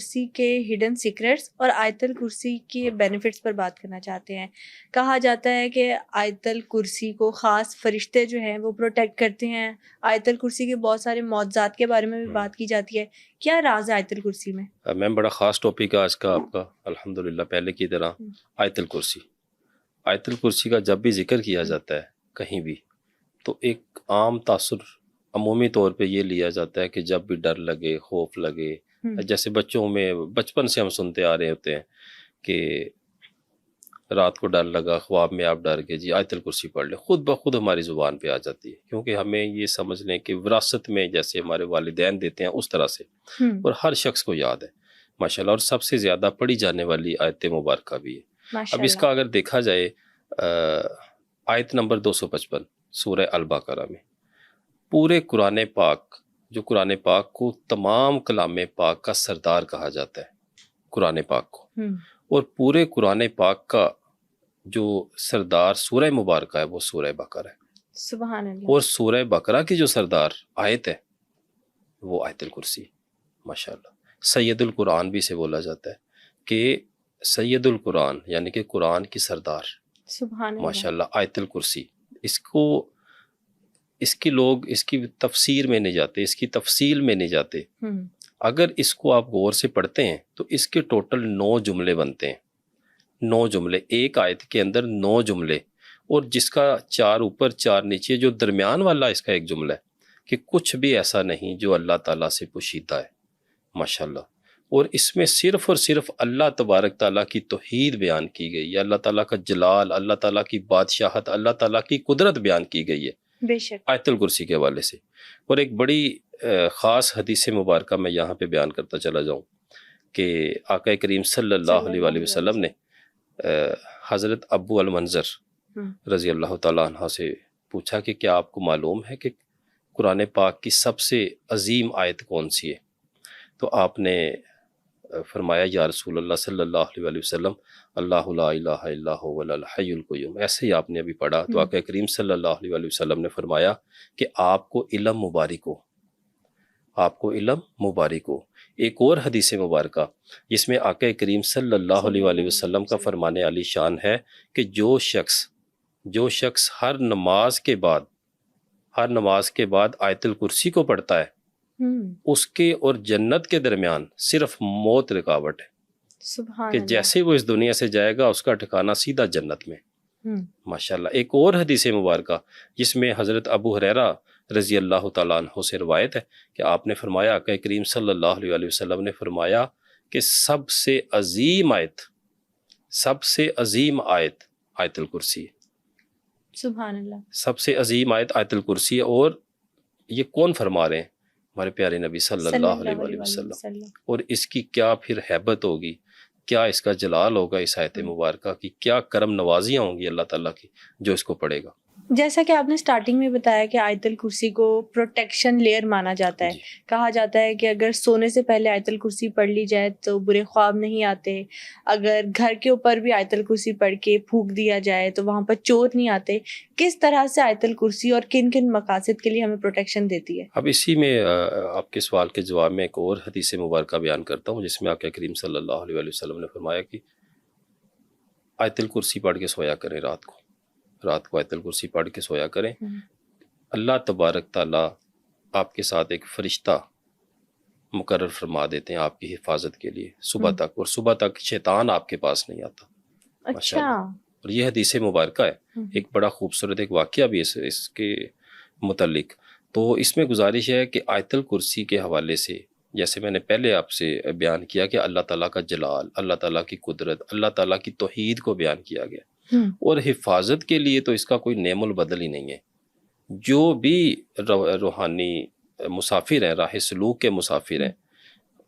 کرسی کے hidden secrets اور آیت الکرسی کے بینیفٹس پر بات کرنا چاہتے ہیں۔ کہا جاتا ہے کہ آیت الکرسی کو خاص فرشتے جو ہیں وہ پروٹیکٹ کرتے ہیں۔ آیت الکرسی کے بہت سارے معجزات کے بارے میں بھی بات کی جاتی ہے۔ کیا راز ہے آیت الکرسی میں؟ میم بڑا خاص ٹاپک ہے آج کا آپ کا، الحمدللہ پہلے کی طرح۔ آیت الکرسی، آیت الکرسی کا جب بھی ذکر کیا جاتا ہے کہیں بھی تو ایک عام تاثر عمومی طور پہ یہ لیا جاتا ہے کہ جب بھی ڈر لگے، خوف لگے، جیسے بچوں میں بچپن سے ہم سنتے آ رہے ہوتے ہیں کہ رات کو ڈر لگا، خواب میں آپ ڈر گئے، جی آیت الکرسی پڑھ لیں، خود بخود ہماری زبان پہ آ جاتی ہے، کیونکہ ہمیں یہ سمجھ لیں کہ وراثت میں جیسے ہمارے والدین دیتے ہیں اس طرح سے، اور ہر شخص کو یاد ہے ماشاءاللہ، اور سب سے زیادہ پڑھی جانے والی آیت مبارکہ بھی ہے۔ اب اس کا اگر دیکھا جائے آیت نمبر 255 سورہ البقرہ میں، پورے قرآن پاک، جو قرآن پاک کو تمام کلام پاک کا سردار کہا جاتا ہے قرآن پاک کو، اور پورے قرآن پاک کا جو سردار سورہ مبارکہ ہے وہ سورہ بقرہ ہے، سبحان اللہ۔ اور سورہ بقرہ کی جو سردار آیت ہے وہ آیت الکرسی، ماشاءاللہ۔ سید القرآن بھی اسے بولا جاتا ہے کہ سید القرآن یعنی کہ قرآن کی سردار، سبحان اللہ، ماشاءاللہ آیت الکرسی۔ اس کی لوگ اس کی تفسیر میں نہیں جاتے، اس کی تفصیل میں نہیں جاتے۔ اگر اس کو آپ غور سے پڑھتے ہیں تو اس کے ٹوٹل 9 جملے بنتے ہیں، 9 جملے، ایک آیت کے اندر 9 جملے، اور جس کا 4 اوپر 4 نیچے، جو درمیان والا اس کا ایک جملہ ہے کہ کچھ بھی ایسا نہیں جو اللہ تعالیٰ سے پوشیدہ ہے، ماشاءاللہ۔ اور اس میں صرف اور صرف اللہ تبارک تعالیٰ کی توحید بیان کی گئی ہے، اللہ تعالیٰ کا جلال، اللہ تعالیٰ کی بادشاہت، اللہ تعالیٰ کی قدرت بیان کی گئی ہے بے شک آیت الکرسی کے حوالے سے۔ اور ایک بڑی خاص حدیث مبارکہ میں یہاں پہ بیان کرتا چلا جاؤں کہ آقا کریم صلی اللہ علیہ وآلہ وسلم نے حضرت ابو المنذر رضی اللہ تعالیٰ عنہ سے پوچھا کہ کیا آپ کو معلوم ہے کہ قرآن پاک کی سب سے عظیم آیت کون سی ہے؟ تو آپ نے فرمایا یا رسول اللہ صلی اللہ علیہ وآلہ وسلم اللہ لا الہ الا هو الحی القیوم، ایسے ہی آپ نے ابھی پڑھا۔ تو آقا کریم صلی اللہ علیہ وآلہ وسلم نے فرمایا کہ آپ کو علم مبارک ہو، آپ کو علم مبارک ہو۔ ایک اور حدیث مبارکہ جس میں آقا کریم صلی اللہ علیہ وآلہ وسلم کا فرمان علی شان ہے کہ جو شخص ہر نماز کے بعد آیت الکرسی کو پڑھتا ہے، اس کے اور جنت کے درمیان صرف موت رکاوٹ ہے، سبحان کہ اللہ، جیسے وہ اس دنیا سے جائے گا اس کا ٹھکانہ سیدھا جنت میں، ماشاءاللہ۔ ایک اور حدیث مبارکہ جس میں حضرت ابو ہریرہ رضی اللہ تعالیٰ عنہ سے روایت ہے کہ آپ نے فرمایا، آقا کریم صلی اللہ علیہ وآلہ وسلم نے فرمایا کہ سب سے عظیم آیت آیت الکرسی ہے، سبحان اللہ، سب سے عظیم آیت آیت الکرسی ہے۔ اور یہ کون فرما رہے ہیں؟ ہمارے پیارے نبی صلی اللہ علیہ وآلہ وسلم۔ اور اس کی کیا پھر ہیبت ہوگی، کیا اس کا جلال ہوگا اس آیت مبارکہ کی، کیا کرم نوازیاں ہوں گی اللہ تعالیٰ کی جو اس کو پڑھے گا۔ جیسا کہ آپ نے سٹارٹنگ میں بتایا کہ آیت الکرسی کو پروٹیکشن لیئر مانا جاتا ہے، کہا جاتا ہے کہ اگر سونے سے پہلے آیت الکرسی پڑھ لی جائے تو برے خواب نہیں آتے، اگر گھر کے اوپر بھی آیت الکرسی پڑھ کے پھونک دیا جائے تو وہاں پر چور نہیں آتے۔ کس طرح سے آیت الکرسی اور کن کن مقاصد کے لیے ہمیں پروٹیکشن دیتی ہے؟ اب اسی میں آپ کے سوال کے جواب میں ایک اور حدیث مبارکہ بیان کرتا ہوں جس میں آقا کریم صلی اللہ علیہ وآلہ وسلم نے فرمایا کہ آیت الکرسی پڑھ کے سویا کریں، رات کو آیت الکرسی پڑھ کے سویا کریں، اللہ تبارک تعالیٰ آپ کے ساتھ ایک فرشتہ مقرر فرما دیتے ہیں آپ کی حفاظت کے لیے صبح تک، اور صبح تک شیطان آپ کے پاس نہیں آتا، اچھا، اور یہ حدیث مبارکہ ہے۔ ایک بڑا خوبصورت ایک واقعہ بھی اس کے متعلق، تو اس میں گزارش ہے کہ آیت الکرسی کے حوالے سے جیسے میں نے پہلے آپ سے بیان کیا کہ اللہ تعالیٰ کا جلال، اللہ تعالیٰ کی قدرت، اللہ تعالیٰ کی توحید کو بیان کیا گیا، اور حفاظت کے لیے تو اس کا کوئی نعم البدل ہی نہیں ہے۔ جو بھی روحانی مسافر ہیں، راہ سلوک کے مسافر ہیں،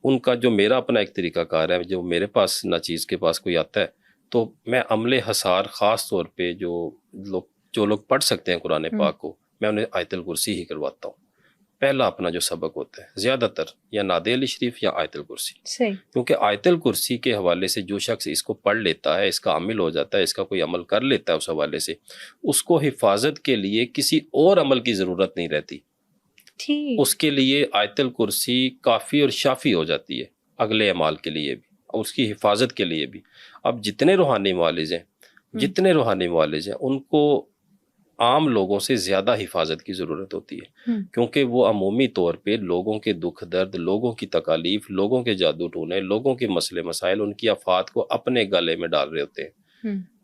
ان کا جو میرا اپنا ایک طریقہ کار ہے، جو میرے پاس ناچیز کے پاس کوئی آتا ہے تو میں عمل حصار خاص طور پہ جو لوگ پڑھ سکتے ہیں قرآن پاک کو، میں انہیں آیت الکرسی ہی کرواتا ہوں۔ پہلا اپنا جو سبق ہوتا ہے زیادہ تر یا نادے علی شریف یا آیت الکرسی، کیونکہ آیت الکرسی کے حوالے سے جو شخص اس کو پڑھ لیتا ہے، اس کا عامل ہو جاتا ہے، اس کا کوئی عمل کر لیتا ہے، اس حوالے سے اس کو حفاظت کے لیے کسی اور عمل کی ضرورت نہیں رہتی، اس کے لیے آیت الکرسی کافی اور شافی ہو جاتی ہے۔ اگلے اعمال کے لیے بھی اور اس کی حفاظت کے لیے بھی. اب جتنے روحانی معالج ہیں ان کو عام لوگوں سے زیادہ حفاظت کی ضرورت ہوتی ہے، کیونکہ وہ عمومی طور پہ لوگوں کے دکھ درد، لوگوں کی تکالیف، لوگوں کے جادو ٹونے، لوگوں کے مسئلے مسائل، ان کی آفات کو اپنے گلے میں ڈال رہے ہوتے ہیں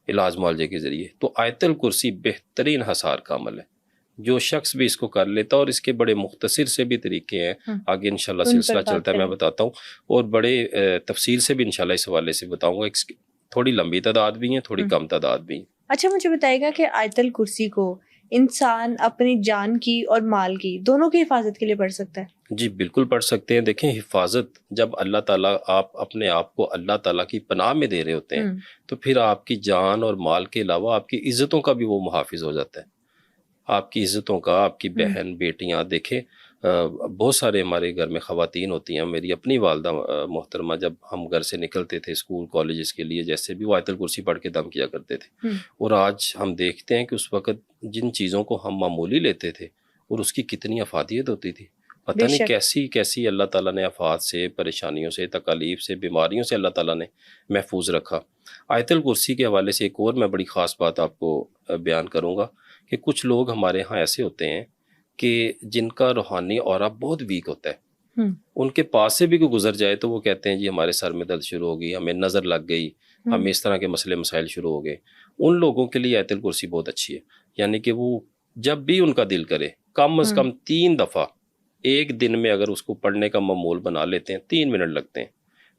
علاج معالجے کے ذریعے. تو آیت الکرسی بہترین حصار کا عمل ہے. جو شخص بھی اس کو کر لیتا، اور اس کے بڑے مختصر سے بھی طریقے ہیں، آگے انشاءاللہ سلسلہ چلتا ہے میں بتاتا ہوں، اور بڑے تفصیل سے بھی انشاءاللہ اس حوالے سے بتاؤں گا. تھوڑی لمبی تعداد بھی ہیں، تھوڑی کم تعداد بھی ہیں. اچھا مجھے بتائے گا کہ آیت الکرسی کو انسان اپنی جان کی اور مال کی دونوں کی حفاظت کے لیے پڑھ سکتا ہے؟ جی بالکل پڑھ سکتے ہیں. دیکھیں حفاظت جب اللہ تعالیٰ آپ اپنے آپ کو اللہ تعالیٰ کی پناہ میں دے رہے ہوتے ہیں تو پھر آپ کی جان اور مال کے علاوہ آپ کی عزتوں کا بھی وہ محافظ ہو جاتا ہے. آپ کی عزتوں کا، آپ کی بہن بیٹیاں، دیکھیں بہت سارے ہمارے گھر میں خواتین ہوتی ہیں. میری اپنی والدہ محترمہ جب ہم گھر سے نکلتے تھے اسکول کالجز کے لیے، جیسے بھی وہ آیت الکرسی پڑھ کے دم کیا کرتے تھے. اور آج ہم دیکھتے ہیں کہ اس وقت جن چیزوں کو ہم معمولی لیتے تھے اور اس کی کتنی افادیت ہوتی تھی. پتہ نہیں کیسی اللہ تعالیٰ نے آفات سے، پریشانیوں سے، تکالیف سے، بیماریوں سے اللہ تعالیٰ نے محفوظ رکھا. آیت الکرسی کے حوالے سے ایک اور میں بڑی خاص بات آپ کو بیان کروں گا کہ کچھ لوگ ہمارے ہاں ایسے ہوتے ہیں کہ جن کا روحانی اورا بہت ویک ہوتا ہے. ان کے پاس سے بھی کوئی گزر جائے تو وہ کہتے ہیں جی ہمارے سر میں درد شروع ہو گئی، ہمیں نظر لگ گئی، ہمیں اس طرح کے مسئلے مسائل شروع ہو گئے. ان لوگوں کے لیے آیت الکرسی بہت اچھی ہے. یعنی کہ وہ جب بھی ان کا دل کرے کم از کم 3 دفعہ ایک دن میں اگر اس کو پڑھنے کا معمول بنا لیتے ہیں، 3 منٹ لگتے ہیں،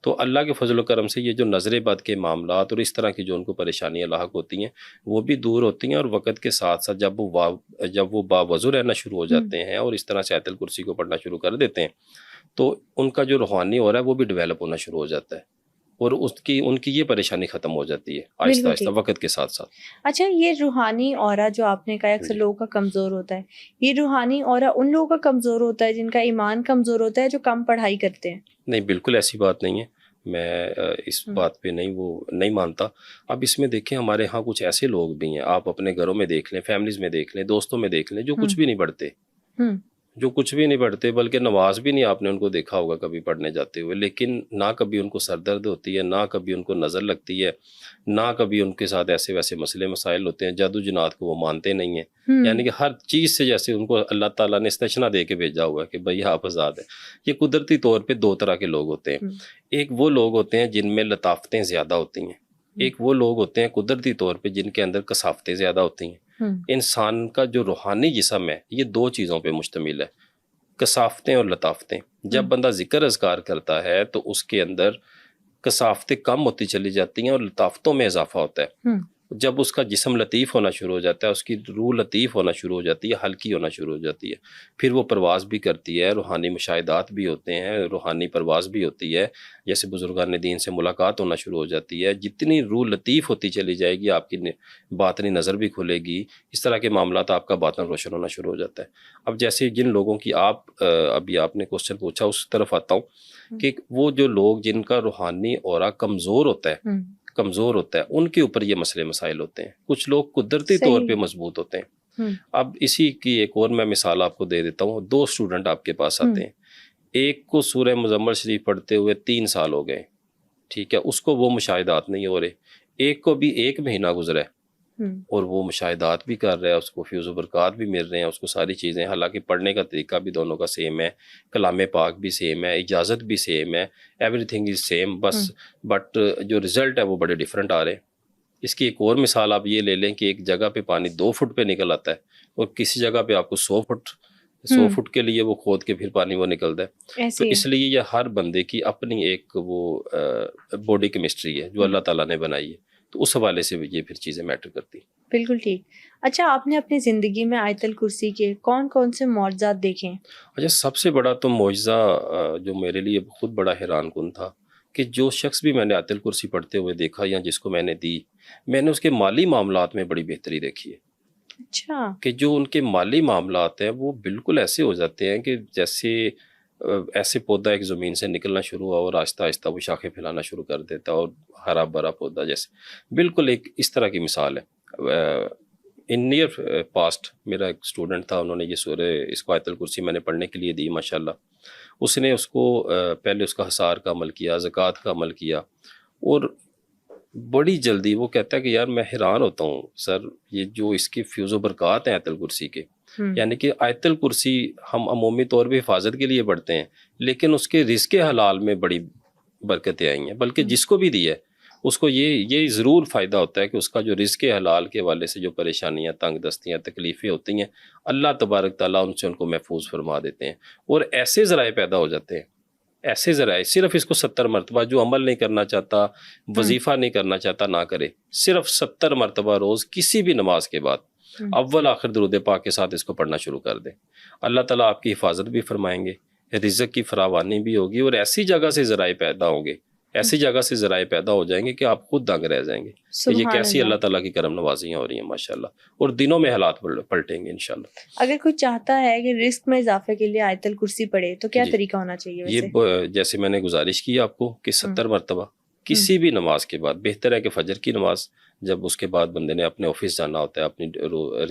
تو اللہ کے فضل و کرم سے یہ جو نظر بد کے معاملات اور اس طرح کی جو ان کو پریشانیاں لاحق ہوتی ہیں وہ بھی دور ہوتی ہیں. اور وقت کے ساتھ ساتھ جب وہ باوضو رہنا شروع ہو جاتے ہیں اور اس طرح سے آیت الکرسی کو پڑھنا شروع کر دیتے ہیں تو ان کا جو روحانی ہو رہا ہے وہ بھی ڈیولپ ہونا شروع ہو جاتا ہے، اور ان کی یہ پریشانی ختم ہو جاتی ہے آہستہ آہستہ وقت کے ساتھ ساتھ. اچھا یہ روحانی اورا جو آپ نے کہا اکثر لوگوں کا کمزور ہوتا ہے، یہ روحانی اورا ان لوگوں کا کمزور ہوتا ہے جن کا ایمان کمزور ہوتا ہے، جو کم پڑھائی کرتے ہیں؟ نہیں، بالکل ایسی بات نہیں ہے. میں اس بات پہ نہیں مانتا. اب اس میں دیکھیں ہمارے ہاں کچھ ایسے لوگ بھی ہیں، آپ اپنے گھروں میں دیکھ لیں، فیملیز میں دیکھ لیں، دوستوں میں دیکھ لیں، جو کچھ بھی نہیں پڑھتے بلکہ نماز بھی نہیں آپ نے ان کو دیکھا ہوگا کبھی پڑھنے جاتے ہوئے، لیکن نہ کبھی ان کو سر درد ہوتی ہے، نہ کبھی ان کو نظر لگتی ہے، نہ کبھی ان کے ساتھ ایسے ویسے مسئلے مسائل ہوتے ہیں. جادو جنات کو وہ مانتے نہیں ہیں. یعنی کہ ہر چیز سے جیسے ان کو اللہ تعالیٰ نے استثنا دے کے بھیجا ہوا ہے کہ بھئی آپ آزاد ہیں. یہ قدرتی طور پہ 2 طرح کے لوگ ہوتے ہیں. ایک وہ لوگ ہوتے ہیں جن میں لطافتیں زیادہ ہوتی ہیں، ایک وہ لوگ ہوتے ہیں قدرتی طور پہ جن کے اندر کثافتیں زیادہ ہوتی ہیں. انسان کا جو روحانی جسم ہے یہ 2 چیزوں پہ مشتمل ہے، کثافتیں اور لطافتیں. جب بندہ ذکر اذکار کرتا ہے تو اس کے اندر کثافتیں کم ہوتی چلی جاتی ہیں اور لطافتوں میں اضافہ ہوتا ہے. جب اس کا جسم لطیف ہونا شروع ہو جاتا ہے، اس کی روح لطیف ہونا شروع ہو جاتی ہے، ہلکی ہونا شروع ہو جاتی ہے، پھر وہ پرواز بھی کرتی ہے، روحانی مشاہدات بھی ہوتے ہیں، روحانی پرواز بھی ہوتی ہے، جیسے بزرگان دین سے ملاقات ہونا شروع ہو جاتی ہے. جتنی روح لطیف ہوتی چلی جائے گی آپ کی باطنی نظر بھی کھلے گی، اس طرح کے معاملات آپ کا باطن روشن ہونا شروع ہو جاتا ہے. اب جیسے جن لوگوں کی ابھی آپ نے کوسچن پوچھا اس طرف آتا ہوں کہ وہ جو لوگ جن کا روحانی اورا کمزور ہوتا ہے ان کے اوپر یہ مسئلے مسائل ہوتے ہیں. کچھ لوگ قدرتی طور پہ مضبوط ہوتے ہیں. اب اسی کی ایک اور میں مثال آپ کو دے دیتا ہوں. 2 اسٹوڈنٹ آپ کے پاس آتے ہیں، ایک کو سورہ مزمل شریف پڑھتے ہوئے 3 سال ہو گئے، ٹھیک ہے، اس کو وہ مشاہدات نہیں ہو رہے. ایک کو بھی 1 مہینہ گزرا ہے اور وہ مشاہدات بھی کر رہا ہے، اس کو فیض و برکات بھی مل رہے ہیں، اس کو ساری چیزیں، حالانکہ پڑھنے کا طریقہ بھی دونوں کا سیم ہے، کلام پاک بھی سیم ہے، اجازت بھی سیم ہے، every thing is same, but جو رزلٹ ہے وہ بڑے ڈیفرنٹ آ رہے ہیں. اس کی ایک اور مثال آپ یہ لے لیں کہ ایک جگہ پہ پانی 2 فٹ پہ نکل آتا ہے اور کسی جگہ پہ آپ کو 100 فٹ کے لیے وہ کھود کے پھر پانی وہ نکلتا ہے. تو اس لیے یہ ہر بندے کی اپنی ایک وہ باڈی کیمسٹری ہے جو اللہ تعالیٰ نے بنائی ہے، تو اس حوالے سے یہ پھر چیزیں میٹر کرتی ہیں. بالکل ٹھیک. اچھا آپ نے اپنی زندگی میں آیت الکرسی کے کون سے معجزات دیکھے ہیں؟ اچھا سب سے بڑا تو معجزہ جو میرے لیے خود بڑا حیران کن تھا کہ جو شخص بھی میں نے آیت الکرسی پڑھتے ہوئے دیکھا یا جس کو میں نے دی، میں نے اس کے مالی معاملات میں بڑی بہتری دیکھی ہے. اچھا. کہ جو ان کے مالی معاملات ہیں وہ بالکل ایسے ہو جاتے ہیں کہ جیسے ایسے پودا ایک زمین سے نکلنا شروع ہوا اور آہستہ آہستہ وہ شاخیں پھیلانا شروع کر دیتا اور ہرا بھرا پودا جیسے، بالکل ایک اس طرح کی مثال ہے. ان نیئر پاسٹ میرا ایک اسٹوڈنٹ تھا، انہوں نے یہ سورہ اس کو آیت الکرسی میں نے پڑھنے کے لیے دی ماشاءاللہ. اس نے اس کو پہلے اس کا حصار کا عمل کیا، زکوٰۃ کا عمل کیا، اور بڑی جلدی وہ کہتا ہے کہ یار میں حیران ہوتا ہوں سر، یہ جو اس کی فیوز و برکات ہیں آیت الکرسی کے، یعنی کہ آیت الکرسی ہم عمومی طور پہ حفاظت کے لیے پڑھتے ہیں، لیکن اس کے رزق حلال میں بڑی برکتیں آئی ہیں، بلکہ جس کو بھی دی ہے اس کو یہ ضرور فائدہ ہوتا ہے کہ اس کا جو رزق حلال کے حوالے سے جو پریشانیاں، تنگ دستیاں، تکلیفیں ہوتی ہیں، اللہ تبارک تعالیٰ ان کو محفوظ فرما دیتے ہیں، اور ایسے ذرائع پیدا ہو جاتے ہیں، ایسے ذرائع، صرف اس کو 70 مرتبہ، جو عمل نہیں کرنا چاہتا، وظیفہ نہیں کرنا چاہتا، نہ کرے، صرف 70 مرتبہ روز کسی بھی نماز کے بعد اول آخر درود پاک کے ساتھ اس کو پڑھنا شروع کر دیں، اللہ تعالیٰ آپ کی حفاظت بھی فرمائیں گے، رزق کی فراوانی بھی ہوگی، اور ایسی جگہ سے ذرائع پیدا ہوں گے، ایسی جگہ سے ذرائع پیدا ہو جائیں گے کہ آپ خود دنگ رہ جائیں گے کہ یہ کیسی اللہ تعالیٰ کی کرم نوازیاں ہو رہی ہیں ماشاءاللہ، اور دنوں میں حالات پلٹیں گے انشاءاللہ۔ اگر کوئی چاہتا ہے کہ رزق میں اضافے کے لیے آیت الکرسی پڑھے تو کیا طریقہ ہونا چاہیے ویسے؟ یہ جیسے میں نے گزارش کی آپ کو کہ 70 مرتبہ کسی بھی نماز کے بعد، بہتر ہے کہ فجر کی نماز، جب اس کے بعد بندے نے اپنے آفس جانا ہوتا ہے، اپنی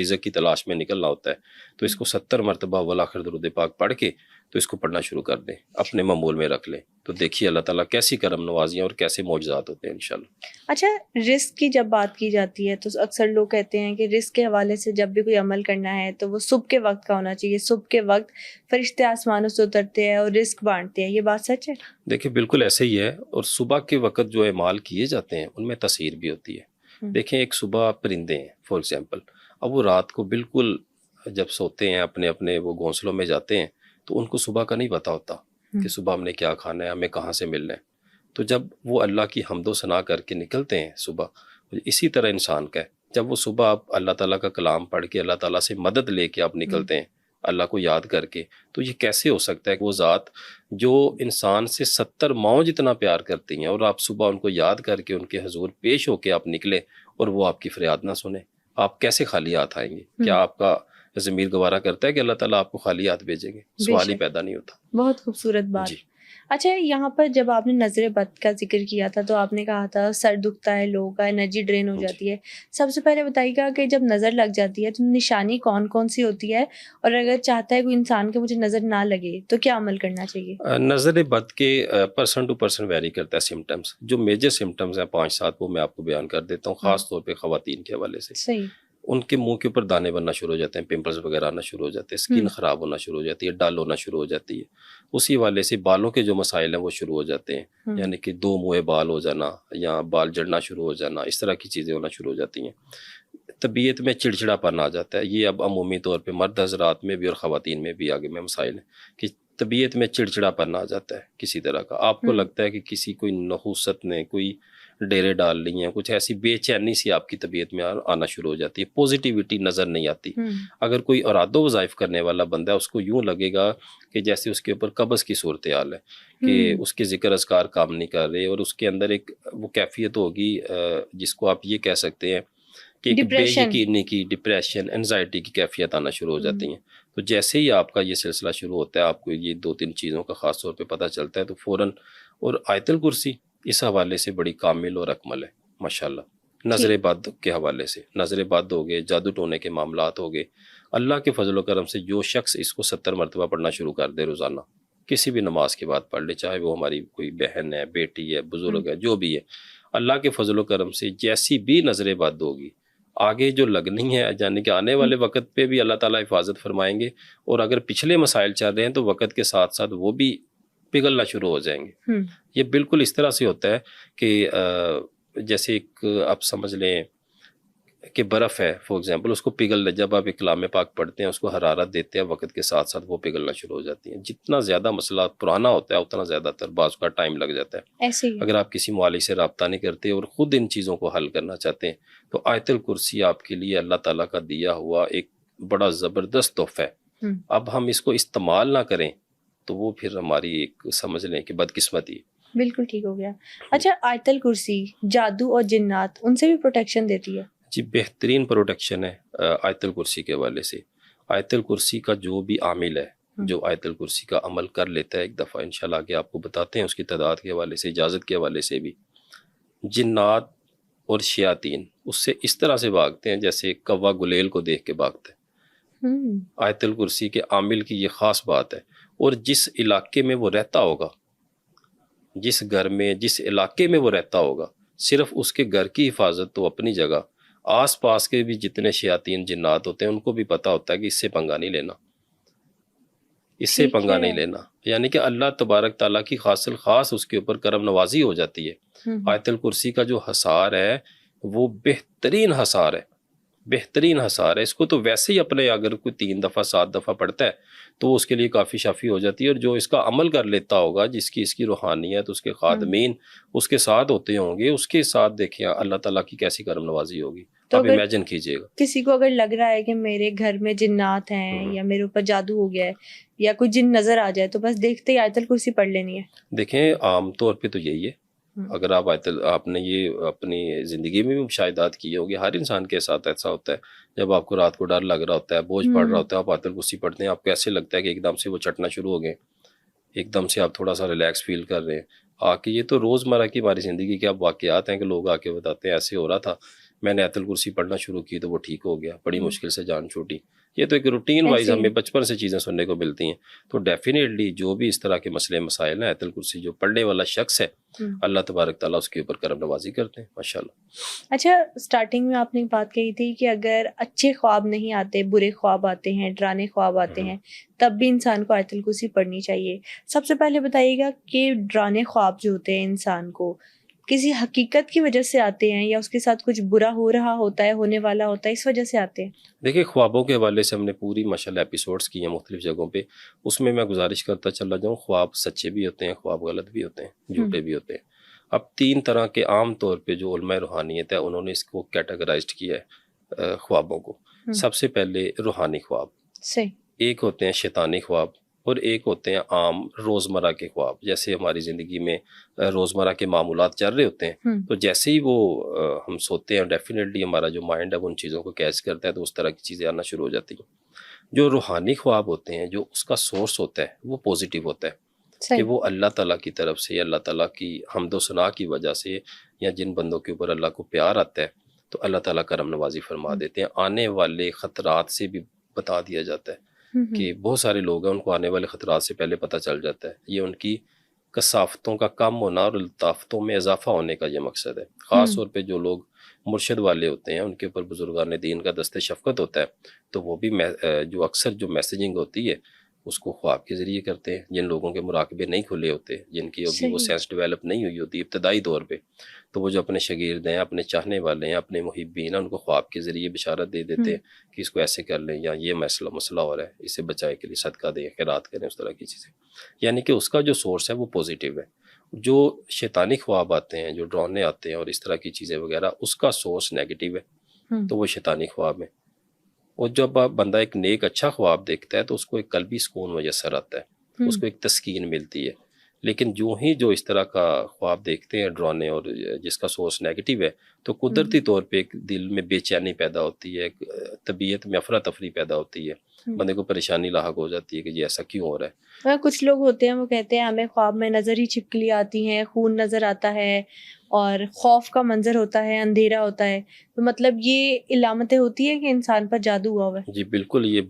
رزق کی تلاش میں نکلنا ہوتا ہے، تو اس کو 70 مرتبہ اول آخر درود پاک پڑھ کے تو اس کو پڑھنا شروع کر دیں، اپنے معمول میں رکھ لیں، تو دیکھیے اللہ تعالیٰ کیسی کرم نوازیاں اور کیسے معجزات ہوتے ہیں انشاءاللہ۔ اچھا، رزق کی جب بات کی جاتی ہے تو اکثر لوگ کہتے ہیں کہ رزق کے حوالے سے جب بھی کوئی عمل کرنا ہے تو وہ صبح کے وقت کا ہونا چاہیے، صبح کے وقت فرشتے آسمانوں سے اترتے ہیں اور رزق بانٹتے ہیں، یہ بات سچ ہے؟ دیکھیں بالکل ایسے ہی ہے، اور صبح کے وقت جو اعمال کیے جاتے ہیں ان میں تاثیر بھی ہوتی ہے۔ دیکھیں ایک صبح پرندے ہیں فار ایگزامپل، اب وہ رات کو بالکل جب سوتے ہیں اپنے اپنے وہ گھونسلوں میں جاتے ہیں، تو ان کو صبح کا نہیں پتہ ہوتا کہ صبح ہم نے کیا کھانا ہے، ہمیں کہاں سے ملنا ہے، تو جب وہ اللہ کی حمد و ثنا کر کے نکلتے ہیں صبح، اسی طرح انسان کا ہے، جب وہ صبح آپ اللہ تعالیٰ کا کلام پڑھ کے اللہ تعالیٰ سے مدد لے کے آپ نکلتے ہیں، اللہ کو یاد کر کے، تو یہ کیسے ہو سکتا ہے کہ وہ ذات جو انسان سے 70 ماؤں جتنا پیار کرتی ہیں، اور آپ صبح ان کو یاد کر کے ان کے حضور پیش ہو کے آپ نکلے اور وہ آپ کی فریاد نہ سنیں، آپ کیسے خالی ہاتھ آئیں گے؟ کیا آپ کا ضمیر گوارا کرتا ہے کہ اللہ تعالیٰ آپ کو خالی ہاتھ بھیجیں گے؟ سوال ہی پیدا نہیں ہوتا۔ بہت خوبصورت بات۔ اچھا، یہاں پر جب آپ نے نظر بد کا ذکر کیا تھا تو آپ نے کہا تھا سر دکھتا ہے، لوگوں کا انرجی ڈرین ہو جاتی ہے، سب سے پہلے بتائیے گا کہ جب نظر لگ جاتی ہے تو نشانی کون کون سی ہوتی ہے، اور اگر چاہتا ہے کوئی انسان کہ مجھے نظر نہ لگے تو کیا عمل کرنا چاہیے؟ نظر بد کے پرسن ٹو پرسن ویری کرتا ہے سمٹمز، جو میجر سمٹمز ہیں 5-7 وہ میں آپ کو بیان کر دیتا ہوں، خاص طور پہ خواتین کے حوالے سے۔ صحیح۔ ان کے منہ کے اوپر دانے بننا شروع ہو جاتے ہیں، پمپلز وغیرہ آنا شروع ہو جاتے ہیں، اسکن خراب ہونا شروع ہو جاتی ہے، ڈل ہونا شروع ہو جاتی ہے، اسی والے سے بالوں کے جو مسائل ہیں وہ شروع ہو جاتے ہیں، یعنی کہ 2 منہ بال ہو جانا یا بال جڑنا شروع ہو جانا، اس طرح کی چیزیں ہونا شروع ہو جاتی ہیں۔ طبیعت میں چڑچڑا پن آ جاتا ہے، یہ اب عمومی طور پہ مرد حضرات میں بھی اور خواتین میں بھی آگے میں مسائل ہیں کہ طبیعت میں چڑچڑا پن آ جاتا ہے کسی طرح کا، آپ کو لگتا ہے کہ کسی کوئی نحوست نے کوئی ڈیرے ڈال لی ہیں، کچھ ایسی بے چینی سی آپ کی طبیعت میں آنا شروع ہو جاتی ہے، پوزیٹیوٹی نظر نہیں آتی۔ اگر کوئی اراد و وظائف کرنے والا بندہ ہے، اس کو یوں لگے گا کہ جیسے اس کے اوپر قبض کی صورتحال ہے، کہ اس کے ذکر اذکار کام نہیں کر رہے، اور اس کے اندر ایک وہ کیفیت ہوگی جس کو آپ یہ کہہ سکتے ہیں کہ ایک بے یقینی کی، ڈپریشن، انزائٹی کی کیفیت آنا شروع ہو جاتی ہیں۔ تو جیسے ہی آپ کا یہ سلسلہ شروع ہوتا ہے، آپ کو یہ 2-3 چیزوں کا خاص طور پہ پتہ چلتا ہے، تو فوراً، اور آیت الکرسی اس حوالے سے بڑی کامل اور اکمل ہے ماشاءاللہ۔ نظر بد کے حوالے سے، نظر بد ہو گئے، جادو ٹونے کے معاملات ہو گئے، اللہ کے فضل و کرم سے جو شخص اس کو 70 مرتبہ پڑھنا شروع کر دے روزانہ، کسی بھی نماز کے بعد پڑھ لے، چاہے وہ ہماری کوئی بہن ہے، بیٹی ہے، بزرگ ہے، جو بھی ہے، اللہ کے فضل و کرم سے جیسی بھی نظر بد ہوگی، آگے جو لگنی ہے، یعنی کہ آنے والے وقت پہ بھی اللہ تعالیٰ حفاظت فرمائیں گے، اور اگر پچھلے مسائل چل رہے ہیں تو وقت کے ساتھ ساتھ وہ بھی پگھلنا شروع ہو جائیں گے۔ یہ بالکل اس طرح سے ہوتا ہے کہ جیسے ایک آپ سمجھ لیں کہ برف ہے فار ایگزامپل، اس کو پگھل، جب آپ ایک کلام پاک پڑھتے ہیں، اس کو حرارت دیتے ہیں، وقت کے ساتھ ساتھ وہ پگھلنا شروع ہو جاتی ہیں۔ جتنا زیادہ مسئلہ پرانا ہوتا ہے اتنا زیادہ تر بعض کا ٹائم لگ جاتا ہے۔ اگر آپ کسی معالج سے رابطہ نہیں کرتے اور خود ان چیزوں کو حل کرنا چاہتے ہیں، تو آیت الکرسی آپ کے لیے اللہ تعالیٰ کا دیا ہوا ایک بڑا زبردست تحفہ ہے۔ اب ہم اس کو استعمال نہ کریں تو وہ پھر ہماری ایک سمجھ لیں کہ بدقسمتی ہے۔ بالکل ٹھیک ہو گیا۔ اچھا، آیت الکرسی جادو اور جنات ان سے بھی پروٹیکشن دیتی ہے؟ جی بہترین پروٹیکشن ہے آیت الکرسی کے حوالے سے۔ آیت الکرسی کا جو بھی عامل ہے، جو آیت الکرسی کا عمل کر لیتا ہے ایک دفعہ، انشاءاللہ آگے آپ کو بتاتے ہیں اس کی تعداد کے حوالے سے، اجازت کے حوالے سے بھی، جنات اور شیاطین اس سے اس طرح سے بھاگتے ہیں جیسے کوا گلیل کو دیکھ کے بھاگتے ہیں۔ آیت الکرسی کے عامل کی یہ خاص بات ہے، اور جس علاقے میں وہ رہتا ہوگا، جس گھر میں جس علاقے میں وہ رہتا ہوگا، صرف اس کے گھر کی حفاظت تو اپنی جگہ، آس پاس کے بھی جتنے شیاطین جنات ہوتے ہیں ان کو بھی پتہ ہوتا ہے کہ اس سے پنگا نہیں لینا، اس سے ٹھیک پنگا ہے۔ نہیں لینا، یعنی کہ اللہ تبارک تعالیٰ کی خاص الخاص اس کے اوپر کرم نوازی ہو جاتی ہے۔ آیت الکرسی کا جو حصار ہے وہ بہترین حصار ہے، بہترین حصار ہے۔ اس کو تو ویسے ہی اپنے اگر کوئی 3 دفعہ 7 دفعہ پڑھتا ہے تو اس کے لیے کافی شافی ہو جاتی ہے، اور جو اس کا عمل کر لیتا ہوگا، جس کی اس کی روحانیت، اس کے خادمین اس کے ساتھ ہوتے ہوں گے، اس کے ساتھ دیکھیں اللہ تعالیٰ کی کیسی کرم نوازی ہوگی، تو آپ اگر امیجن کیجئے گا۔ کسی کو اگر لگ رہا ہے کہ میرے گھر میں جنات ہیں یا میرے اوپر جادو ہو گیا ہے یا کوئی جن نظر آ جائے، تو بس دیکھتے ہی آیت الکرسی پڑھ لینی ہے؟ دیکھیں عام طور پہ تو یہی ہے، اگر آپ نے یہ اپنی زندگی میں بھی مشاہدات کیے ہوں گے، ہر انسان کے ساتھ ایسا ہوتا ہے، جب آپ کو رات کو ڈر لگ رہا ہوتا ہے، بوجھ پڑ رہا ہوتا ہے، آپ آیت الکرسی پڑھتے ہیں، آپ کو ایسے لگتا ہے کہ ایک دم سے وہ چٹنا شروع ہو گئے، ایک دم سے آپ تھوڑا سا ریلیکس فیل کر رہے ہیں آ کے۔ یہ تو روزمرہ کی ہماری زندگی کے اب واقعات ہیں کہ لوگ آ کے بتاتے ہیں ایسے ہو رہا تھا، میں نے آیت الکرسی پڑھنا شروع کی تو وہ ٹھیک ہو گیا، بڑی مشکل سے جان چھوٹی۔ یہ تو ایک روٹین وائز ہمیں بچپن سے چیزیں سننے کو ملتی ہیں، تو ڈیفینیٹلی جو بھی اس طرح کے مسئلے مسائل ہیں، آیت الکرسی جو پڑھنے والا شخص ہے اللہ تبارک تعالیٰ اس کے اوپر کرم نوازی کرتے ہیں ماشاءاللہ۔ اچھا، سٹارٹنگ میں آپ نے ایک بات کہی تھی کہ اگر اچھے خواب نہیں آتے، برے خواب آتے ہیں، ڈرانے خواب آتے ہیں، تب بھی انسان کو آیت الکرسی پڑھنی چاہیے۔ سب سے پہلے بتائیے گا کہ ڈرانے خواب جو ہوتے ہیں انسان کو کسی حقیقت کی وجہ سے آتے ہیں یا اس کے ساتھ کچھ برا ہو رہا ہوتا ہے، ہونے والا ہوتا ہے، اس وجہ سے آتے ہیں؟ دیکھیں خوابوں کے حوالے سے ہم نے پوری ماشاءاللہ ایپیسوڈز کی ہیں مختلف جگہوں پہ، اس میں گزارش کرتا چلا جاؤں، خواب سچے بھی ہوتے ہیں، خواب غلط بھی ہوتے ہیں، جھوٹے بھی ہوتے ہیں۔ اب 3 طرح کے عام طور پہ جو علماء روحانیت ہے انہوں نے اس کو کیٹیگرائزڈ کیا ہے خوابوں کو۔ سب سے پہلے روحانی خواب، صحیح۔ ایک ہوتے ہیں شیطانی خواب، اور ایک ہوتے ہیں عام روزمرہ کے خواب۔ جیسے ہماری زندگی میں روزمرہ کے معمولات چل رہے ہوتے ہیں، تو جیسے ہی وہ ہم سوتے ہیں ڈیفینیٹلی ہمارا جو مائنڈ ہے وہ ان چیزوں کو کیچ کرتا ہے، تو اس طرح کی چیزیں آنا شروع ہو جاتی ہیں۔ جو روحانی خواب ہوتے ہیں، جو اس کا سورس ہوتا ہے وہ پازیٹیو ہوتا ہے، کہ وہ اللہ تعالیٰ کی طرف سے، اللہ تعالیٰ کی حمد و ثنا کی وجہ سے، یا جن بندوں کے اوپر اللہ کو پیار آتا ہے تو اللہ تعالیٰ کرم نوازی فرما دیتے ہیں۔ آنے والے خطرات سے بھی بتا دیا جاتا ہے کہ بہت سارے لوگ ہیں ان کو آنے والے خطرات سے پہلے پتہ چل جاتا ہے۔ یہ ان کی کثافتوں کا کم ہونا اور لطافتوں میں اضافہ ہونے کا یہ مقصد ہے۔ خاص طور پہ جو لوگ مرشد والے ہوتے ہیں، ان کے اوپر بزرگان دین کا دست شفقت ہوتا ہے، تو وہ بھی جو اکثر جو میسیجنگ ہوتی ہے اس کو خواب کے ذریعے کرتے ہیں۔ جن لوگوں کے مراقبے نہیں کھلے ہوتے، جن کی ابھی وہ سینس ڈیولپ نہیں ہوئی ہوتی ابتدائی دور پہ، تو وہ جو اپنے شاگرد ہیں، اپنے چاہنے والے ہیں، اپنے محبین ہیں، ان کو خواب کے ذریعے بشارت دے دیتے ہیں کہ اس کو ایسے کر لیں، یا یہ مسئلہ ہو رہا ہے، اسے بچائے کے لیے صدقہ دیں، خیرات کریں، اس طرح کی چیزیں۔ یعنی کہ اس کا جو سورس ہے وہ پازیٹیو ہے۔ جو شیطانی خواب آتے ہیں، جو ڈرانے آتے ہیں اور اس طرح کی چیزیں وغیرہ، اس کا سورس نیگیٹیو ہے، تو وہ شیطانی خواب ہے۔ اور جب بندہ ایک نیک اچھا خواب دیکھتا ہے تو اس کو ایک قلبی سکون میسر آتا ہے، اس کو ایک تسکین ملتی ہے۔ لیکن جو اس طرح کا خواب دیکھتے ہیں ڈرانے اور جس کا سورس نیگیٹیو ہے، تو قدرتی طور پہ ایک دل میں بے چینی پیدا ہوتی ہے، ایک طبیعت میں افراتفری پیدا ہوتی ہے، بندے کو پریشانی لاحق ہو جاتی ہے کہ یہ ایسا کیوں ہو رہا ہے۔ کچھ لوگ ہوتے ہیں وہ کہتے ہیں ہمیں خواب میں نظر ہی چھپکلی آتی ہیں، خون نظر آتا ہے اور خوف کا منظر ہوتا ہے، اندھیرا ہوتا ہے، تو مطلب یہ علامتیں ہوتی ہیں کہ انسان پر جادو ہوا ہوا ہے؟ جی بالکل، یہ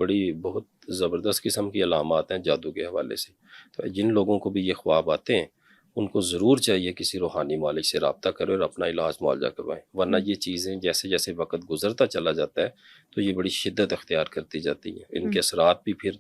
بہت زبردست قسم کی علامات ہیں جادو کے حوالے سے۔ تو جن لوگوں کو بھی یہ خواب آتے ہیں ان کو ضرور چاہیے کسی روحانی معالج سے رابطہ کریں اور اپنا علاج معالجہ کروائیں، ورنہ یہ چیزیں جیسے جیسے وقت گزرتا چلا جاتا ہے تو یہ بڑی شدت اختیار کرتی جاتی ہیں۔ ان کے اثرات بھی پھر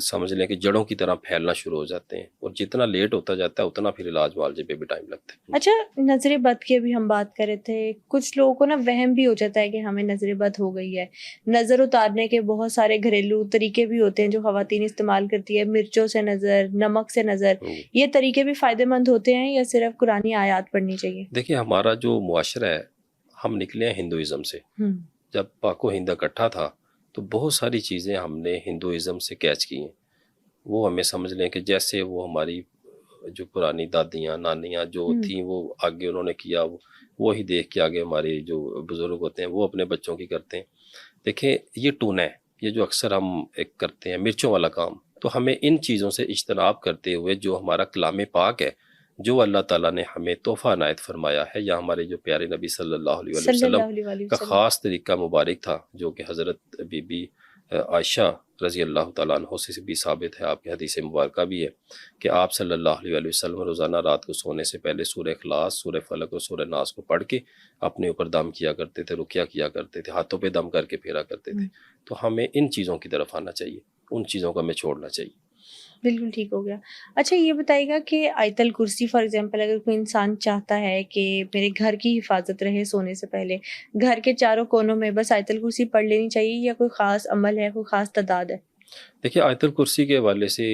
سمجھ لیں کہ جڑوں کی طرح پھیلنا شروع ہو جاتے ہیں، اور جتنا لیٹ ہوتا جاتا ہے اتنا پھر علاج معالجے پہ بھی ٹائم لگتا ہے۔ اچھا، نظر بد کی ابھی ہم بات کر رہے تھے، کچھ لوگوں کو نا وہم بھی ہو جاتا ہے کہ ہمیں نظر بد ہو گئی ہے۔ نظر اتارنے کے بہت سارے گھریلو طریقے بھی ہوتے ہیں جو خواتین استعمال کرتی ہے، مرچوں سے نظر، نمک سے نظر، یہ طریقے بھی فائدہ مند ہوتے ہیں یا صرف قرآنی آیات پڑھنی چاہیے؟ دیکھیں ہمارا جو معاشرہ ہے، ہم نکلے ہیں ہندوازم سے۔ جب پاک و ہند اکٹھا تھا تو بہت ساری چیزیں ہم نے ہندوازم سے کیچ کی ہیں۔ وہ ہمیں سمجھ لیں کہ جیسے وہ ہماری جو پرانی دادیاں نانیاں جو تھیں وہ آگے انہوں نے کیا، وہی دیکھ کے آگے ہمارے جو بزرگ ہوتے ہیں وہ اپنے بچوں کی کرتے ہیں۔ دیکھیں یہ ٹونا ہے، یہ جو اکثر ہم ایک کرتے ہیں مرچوں والا کام، تو ہمیں ان چیزوں سے اجتناب کرتے ہوئے جو ہمارا کلام پاک ہے، جو اللہ تعالیٰ نے ہمیں تحفہ عنایت فرمایا ہے، یا ہمارے جو پیارے نبی صلی اللہ علیہ وسلم کا خاص طریقہ مبارک تھا جو کہ حضرت بی بی عائشہ رضی اللہ تعالیٰ عنہ سے بھی ثابت ہے، آپ کی حدیث مبارکہ بھی ہے کہ آپ صلی اللہ علیہ وسلم روزانہ رات کو سونے سے پہلے سورہ اخلاص، سورہ فلق اور سورہ ناس کو پڑھ کے اپنے اوپر دم کیا کرتے تھے، رقیہ کیا کرتے تھے، ہاتھوں پہ دم کر کے پھیرا کرتے تھے. تو ہمیں ان چیزوں کی طرف آنا چاہیے، ان چیزوں کو ہمیں چھوڑنا چاہیے. بالکل ٹھیک ہو گیا. اچھا یہ بتائیے گا کہ آیت الکرسی فار ایگزامپل اگر کوئی انسان چاہتا ہے کہ میرے گھر کی حفاظت رہے سونے سے پہلے، گھر کے چاروں کونوں میں بس آیت الکرسی پڑھ لینی چاہیے یا کوئی خاص عمل ہے، کوئی خاص تعداد ہے؟ دیکھیے آیت الکرسی کے حوالے سے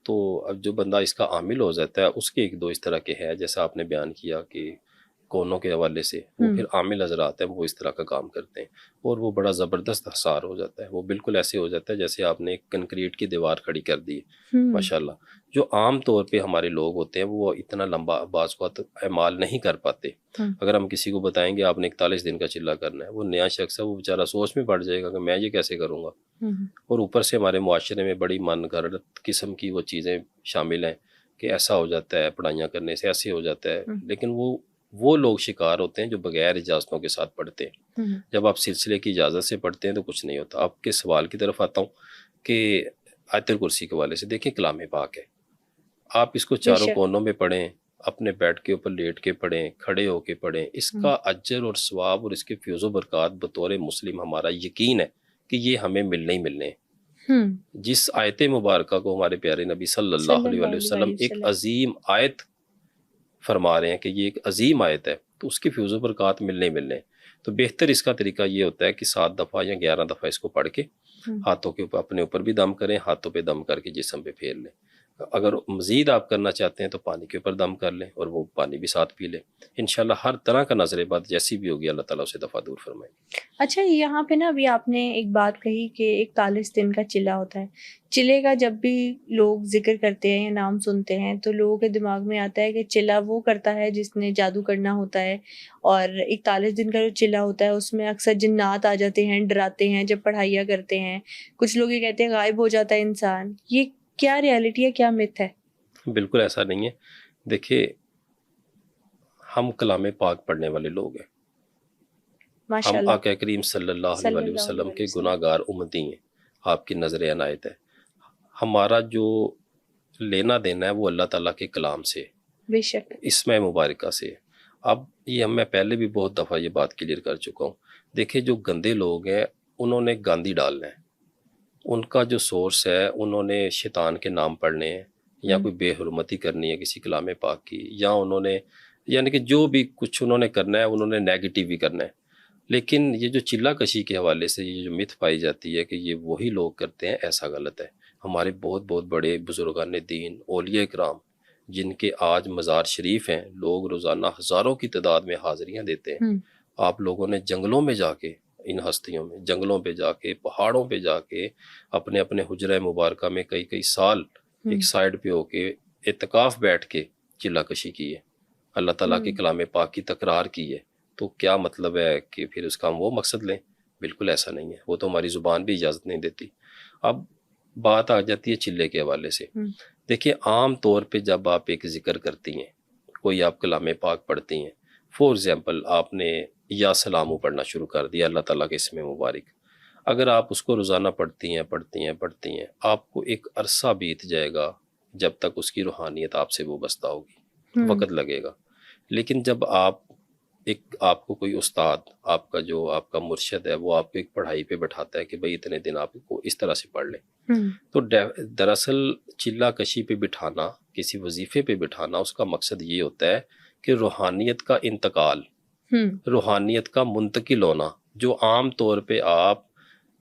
تو اب جو بندہ اس کا عامل ہو جاتا ہے اس کے ایک دو اس طرح کے ہے، جیسا آپ نے بیان کیا کہ کونوں کے حوالے سے وہ پھر عامل حضرات ہیں وہ اس طرح کا کام کرتے ہیں اور وہ بڑا زبردست حصار ہو جاتا ہے. وہ بالکل ایسے ہو جاتا ہے جیسے آپ نے ایک کنکریٹ کی دیوار کھڑی کر دی ہے ماشاءاللہ. جو عام طور پہ ہمارے لوگ ہوتے ہیں وہ اتنا لمبا بعض اوقات اعمال نہیں کر پاتے. اگر ہم کسی کو بتائیں گے آپ نے 41 دن کا چلہ کرنا ہے، وہ نیا شخص ہے، وہ بیچارہ سوچ میں پڑ جائے گا کہ میں یہ کیسے کروں گا. اور اوپر سے ہمارے معاشرے میں بڑی من گھڑت قسم کی وہ چیزیں شامل ہیں کہ ایسا ہو جاتا ہے پڑھائیاں کرنے سے، ایسے ہو جاتا ہے. لیکن وہ لوگ شکار ہوتے ہیں جو بغیر اجازتوں کے ساتھ پڑھتے ہیں. جب آپ سلسلے کی اجازت سے پڑھتے ہیں تو کچھ نہیں ہوتا. آپ کے سوال کی طرف آتا ہوں کہ آیت الکرسی کے حوالے سے دیکھیں کلام پاک ہے، آپ اس کو چاروں کونوں میں پڑھیں، اپنے بیڈ کے اوپر لیٹ کے پڑھیں، کھڑے ہو کے پڑھیں، اس کا اجر اور ثواب اور اس کے فیض و برکات بطور مسلم ہمارا یقین ہے کہ یہ ہمیں ملنے ہی ملنے ہیں. جس آیت مبارکہ کو ہمارے پیارے نبی صلی اللہ علیہ وسلم ایک عظیم آیت فرما رہے ہیں کہ یہ ایک عظیم آیت ہے، تو اس کی فیض و برکات ملنے ہی ملنے ہیں. تو بہتر اس کا طریقہ یہ ہوتا ہے کہ 7 دفعہ یا 11 دفعہ اس کو پڑھ کے ہاتھوں کے اوپر اپنے اوپر بھی دم کریں، ہاتھوں پہ دم کر کے جسم پہ پھیر لیں. اگر مزید آپ کرنا چاہتے ہیں تو پانی کے اوپر دم کر لیں اور وہ پانی بھی ساتھ پی لیں. انشاءاللہ ہر طرح کا نظر بد جیسی بھی ہوگی اللہ تعالیٰ اسے دفعہ دور فرمائیں گے. اچھا یہاں پہ نا ابھی آپ نے ایک بات کہی کہ 41 دن کا چلہ ہوتا ہے. چلے کا جب بھی لوگ ذکر کرتے ہیں یا نام سنتے ہیں تو لوگوں کے دماغ میں آتا ہے کہ چلہ وہ کرتا ہے جس نے جادو کرنا ہوتا ہے، اور 41 دن کا جو چلہ ہوتا ہے اس میں اکثر جنات آ جاتے ہیں، ڈراتے ہیں جب پڑھائیاں کرتے ہیں. کچھ لوگ یہ کہتے ہیں غائب ہو جاتا ہے انسان. یہ کیا ریالٹی ہے، کیا مت ہے؟ بالکل ایسا نہیں ہے. دیکھیے ہم کلام پاک پڑھنے والے لوگ ہیں، ہم آقا کریم صلی اللہ علیہ وسلم کے گناہ گار امتی ہیں، آپ کی نظر عنایت ہے. ہمارا جو لینا دینا ہے وہ اللہ تعالیٰ کے کلام سے، بے شک اسماء مبارکہ سے. اب یہ میں پہلے بھی بہت دفعہ یہ بات کلیئر کر چکا ہوں. دیکھیں جو گندے لوگ ہیں انہوں نے گاندھی ڈالنا ہے، ان کا جو سورس ہے انہوں نے شیطان کے نام پڑھنے ہیں یا کوئی بے حرمتی کرنی ہے کسی کلام پاک کی، یا انہوں نے یعنی کہ جو بھی کچھ انہوں نے کرنا ہے انہوں نے نیگیٹو بھی کرنا ہے. لیکن یہ جو چلہ کشی کے حوالے سے یہ جو مت پائی جاتی ہے کہ یہ وہی لوگ کرتے ہیں، ایسا غلط ہے. ہمارے بہت بہت بڑے بزرگان دین اولیاء کرام جن کے آج مزار شریف ہیں، لوگ روزانہ ہزاروں کی تعداد میں حاضریاں دیتے ہیں. آپ لوگوں نے جنگلوں میں جا کے، ان ہستیوں میں جنگلوں پہ جا کے، پہاڑوں پہ جا کے اپنے اپنے حجرہ مبارکہ میں کئی کئی سال ایک سائیڈ پہ ہو کے اعتکاف بیٹھ کے چلہ کشی کی ہے، اللہ تعالیٰ کے کلام پاک کی تکرار کی ہے. تو کیا مطلب ہے کہ پھر اس کا ہم وہ مقصد لیں؟ بالکل ایسا نہیں ہے، وہ تو ہماری زبان بھی اجازت نہیں دیتی. اب بات آ جاتی ہے چلے کے حوالے سے. دیکھیں عام طور پہ جب آپ ایک ذکر کرتی ہیں، کوئی آپ کلام پاک پڑھتی ہیں، فور ایگزامپل آپ نے یا سلامو پڑھنا شروع کر دیا اللہ تعالیٰ کے اسم مبارک، اگر آپ اس کو روزانہ پڑھتی ہیں آپ کو ایک عرصہ بیت جائے گا جب تک اس کی روحانیت آپ سے وابستہ ہوگی، وقت لگے گا. لیکن جب آپ کو کوئی استاد، آپ کا مرشد ہے، وہ آپ کو ایک پڑھائی پہ بٹھاتا ہے کہ بھئی اتنے دن آپ کو اس طرح سے پڑھ لیں، تو دراصل چلہ کشی پہ بٹھانا، کسی وظیفے پہ بٹھانا، اس کا مقصد یہ ہوتا ہے کہ روحانیت کا انتقال، روحانیت کا منتقل ہونا، جو عام طور پہ آپ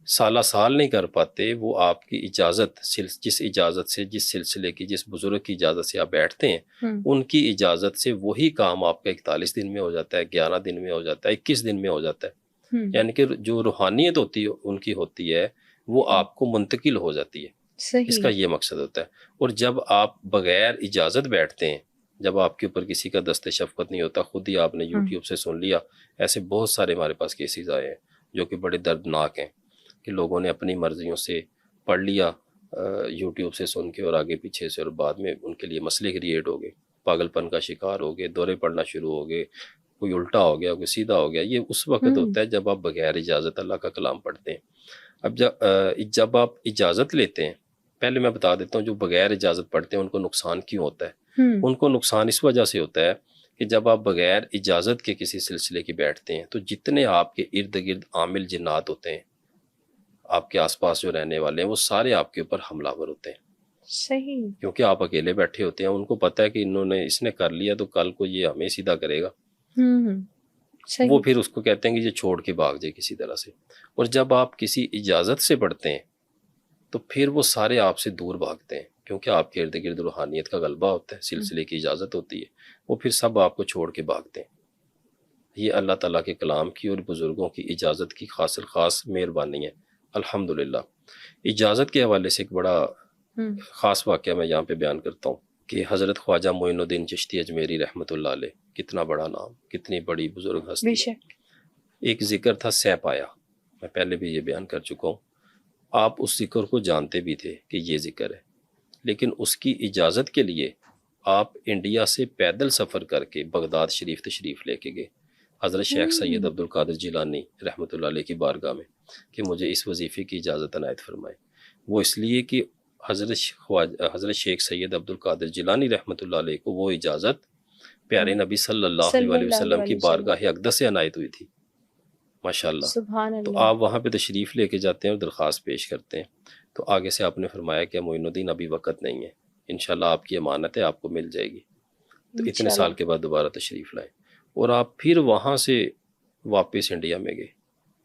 سالہ سال نہیں کر پاتے، وہ آپ کی اجازت، جس اجازت سے، جس سلسلے کی، جس بزرگ کی اجازت سے آپ بیٹھتے ہیں، ان کی اجازت سے وہی کام آپ کا 41 دن میں ہو جاتا ہے، 11 دن میں ہو جاتا ہے، 21 دن میں ہو جاتا ہے. یعنی کہ جو روحانیت ہوتی ہے ان کی ہوتی ہے وہ آپ کو منتقل ہو جاتی ہے. اس کا یہ مقصد ہوتا ہے. اور جب آپ بغیر اجازت بیٹھتے ہیں، جب آپ کے اوپر کسی کا دست شفقت نہیں ہوتا، خود ہی آپ نے یوٹیوب سے سن لیا، ایسے بہت سارے ہمارے پاس کیسز آئے ہیں جو کہ بڑے دردناک ہیں کہ لوگوں نے اپنی مرضیوں سے پڑھ لیا یوٹیوب سے سن کے اور آگے پیچھے سے، اور بعد میں ان کے لیے مسئلے کریٹ ہو گئے، پاگل پن کا شکار ہو گئے، دورے پڑنا شروع ہو گئے، کوئی الٹا ہو گیا، کوئی سیدھا ہو گیا. یہ اس وقت ہوتا ہے جب آپ بغیر اجازت اللہ کا کلام پڑھتے ہیں. اب جب آپ اجازت لیتے ہیں، پہلے میں بتا دیتا ہوں جو بغیر اجازت پڑھتے ہیں ان کو نقصان کیوں ہوتا ہے. ان کو نقصان اس وجہ سے ہوتا ہے کہ جب آپ بغیر اجازت کے کسی سلسلے کی بیٹھتے ہیں تو جتنے آپ کے ارد گرد عامل جنات ہوتے ہیں، آپ کے آس پاس جو رہنے والے ہیں، وہ سارے آپ کے اوپر حملہ ور ہوتے ہیں. صحیح. کیونکہ آپ اکیلے بیٹھے ہوتے ہیں، ان کو پتہ ہے کہ اس نے کر لیا تو کل کو یہ ہمیں سیدھا کرے گا. صحیح. وہ پھر اس کو کہتے ہیں کہ یہ چھوڑ کے بھاگ جائے کسی طرح سے. اور جب آپ کسی اجازت سے پڑھتے ہیں تو پھر وہ سارے آپ سے دور بھاگتے ہیں، کیونکہ آپ کے ارد گرد روحانیت کا غلبہ ہوتا ہے، سلسلے کی اجازت ہوتی ہے. وہ پھر سب آپ کو چھوڑ کے بھاگتے ہیں. یہ اللہ تعالیٰ کے کلام کی اور بزرگوں کی اجازت کی خاص مہربانی ہے الحمدللہ. اجازت کے حوالے سے ایک بڑا خاص واقعہ میں یہاں پہ بیان کرتا ہوں کہ حضرت خواجہ معین الدین چشتی اجمیری رحمۃ اللہ علیہ، کتنا بڑا نام، کتنی بڑی بزرگ ہستی. ایک ذکر تھا سہ پایا، میں پہلے بھی یہ بیان کر چکا ہوں. آپ اس ذکر کو جانتے بھی تھے کہ یہ ذکر ہے، لیکن اس کی اجازت کے لیے آپ انڈیا سے پیدل سفر کر کے بغداد شریف تشریف لے کے گئے حضرت شیخ سید عبد القادر جیلانی رحمۃ اللہ علیہ کی بارگاہ میں کہ مجھے اس وظیفے کی اجازت عنایت فرمائے. وہ اس لیے کہ حضرت شیخ سید عبد القادر جیلانی رحمۃ اللہ علیہ کو وہ اجازت پیارے نبی صلی اللہ علیہ وسلم کی بارگاہ اقدس سے عنایت ہوئی تھی. ماشاءاللہ. سبحان اللہ. تو آپ وہاں پہ تشریف لے کے جاتے ہیں اور درخواست پیش کرتے ہیں. تو آگے سے آپ نے فرمایا کہ معین الدین ابھی وقت نہیں ہے، انشاءاللہ آپ کی امانت ہے، آپ کو مل جائے گی. تو اتنے سال کے بعد دوبارہ تشریف لائے اور آپ پھر وہاں سے واپس انڈیا میں گئے